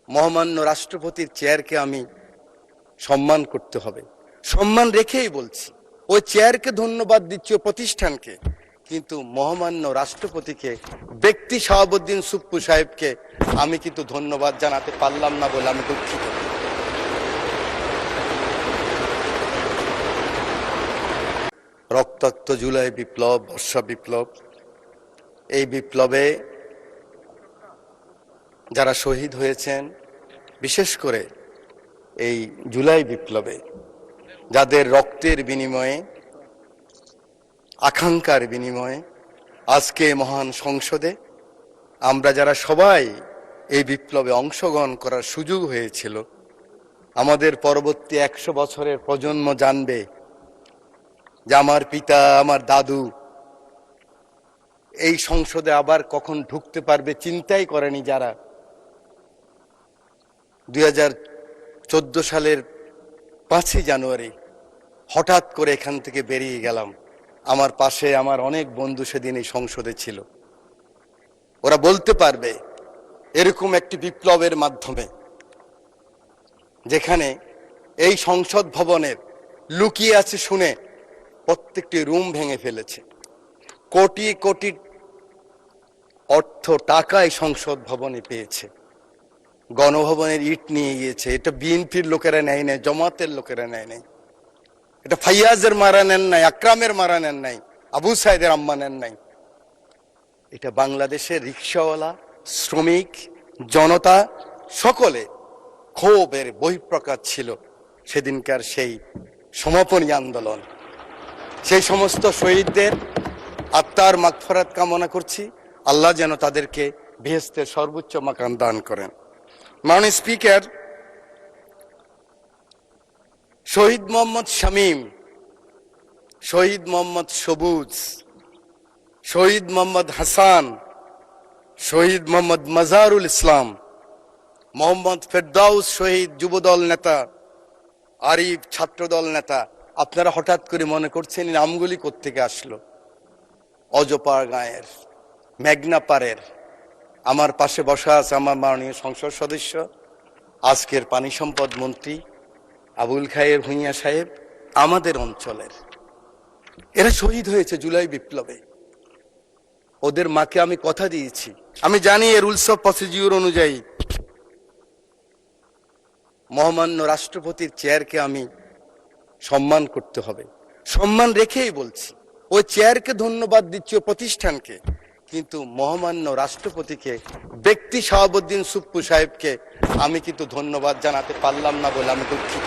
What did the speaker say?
মহামান্য রাষ্ট্রপতির চেয়ারকে আমি সম্মান করতে হবে, সম্মান রেখেই বলছি। ওই চেয়ারকে ধন্যবাদ দিচ্ছি, ও প্রতিষ্ঠানকে, কিন্তু মহামান্য রাষ্ট্রপতিকে, ব্যক্তি শাহাবুদ্দিন সুপ্পু সাহেবকে আমি কিন্তু ধন্যবাদ জানাতে পারলাম না বলে আমি দুঃখিত। রক্তাক্ত জুলাই বিপ্লব, বর্ষা বিপ্লব, এই বিপ্লবে যারা শহীদ হয়েছেন, বিশেষ করে এই জুলাই বিপ্লবে যাদের রক্তের বিনিময়ে, আকাঙ্ক্ষার বিনিময়ে আজকে মহান সংসদে আমরা যারা সবাই এই বিপ্লবে অংশগ্রহণ করার সুযোগ হয়েছিল, আমাদের পরবর্তী 100 বছরের প্রজন্ম জানবে যে আমার পিতা, আমার দাদু এই সংসদে আবার কখন ঢুকতে পারবে চিন্তাই করেনি যারা। 2014 সালের 5ই জানুয়ারি হঠাৎ করে এখান থেকে বেরিয়ে গেলাম। আমার পাশে আমার অনেক বন্ধু সেদিন এই সংসদে ছিল। ওরা বলতে পারবে এরকম একটি বিপ্লবের মাধ্যমে, যেখানে এই সংসদ ভবনের লুকিয়ে আছে শুনে প্রত্যেকটি রুম ভেঙে ফেলেছে, কোটি কোটি অর্থ টাকা এই সংসদ ভবনে পেয়েছে, গণভবনের ইট নিয়ে গিয়েছে। এটা বিএনপির লোকেরা নেয় নাই, জামাতের লোকেরা নেয় নাই, এটা ফাইয়াজের মারা নেন নাই, আকরামের মারা নেন নাই, আবু সাইদের আম্মা নেন নাই। এটা বাংলাদেশের রিকশাওয়ালা, শ্রমিক, জনতা সকলে ক্ষোভের বহিঃপ্রকাশ ছিল সেদিনকার সেই সমাপনী আন্দোলন। সেই সমস্ত শহীদদের আত্মার মাগফিরাত কামনা করছি। আল্লাহ যেন তাদেরকে বেহেশতের সর্বোচ্চ মাকাম দান করেন। মাননীয় স্পিকার, শহীদ মোহাম্মদ শামীম, শহীদ মোহাম্মদ সবুজ, শহীদ মোহাম্মদ হাসান, শহীদ মোহাম্মদ মাজারুল ইসলাম, মোহাম্মদ ফেরদাউস শহীদ যুবদল নেতা, আরিফ ছাত্রদল নেতা, আপনারা হঠাৎ করে মনে করছেন নামগুলি কোত্থেকে আসলো? অজপাড় গাঁয়ের, মেঘনাপাড়ের। আমার পাশে বসা আছে আমার মাননীয় সংসদ সদস্য, আজকের পানি সম্পদ মন্ত্রী আবুল খায়ের ভূঁইয়া সাহেব, আমাদের অঞ্চলের। এরা শহীদ হয়েছে জুলাই বিপ্লবে। ওদের মাকে আমি কথা দিয়েছি, আমি জানি এর রুলস অফ প্রসিডিউর অনুযায়ী মহামান্য রাষ্ট্রপতির চেয়ারকে আমি সম্মান করতে হবে, সম্মান রেখেই বলছি। ওই চেয়ারকে ধন্যবাদ দিচ্ছি, ও প্রতিষ্ঠানকে, কিন্তু মহামান্য রাষ্ট্রপতিকে, ব্যক্তি শাহাবুদ্দিন সুপ্পু সাহেবকে আমি কিন্তু ধন্যবাদ জানাতে পারলাম না বলে আমি দুঃখিত।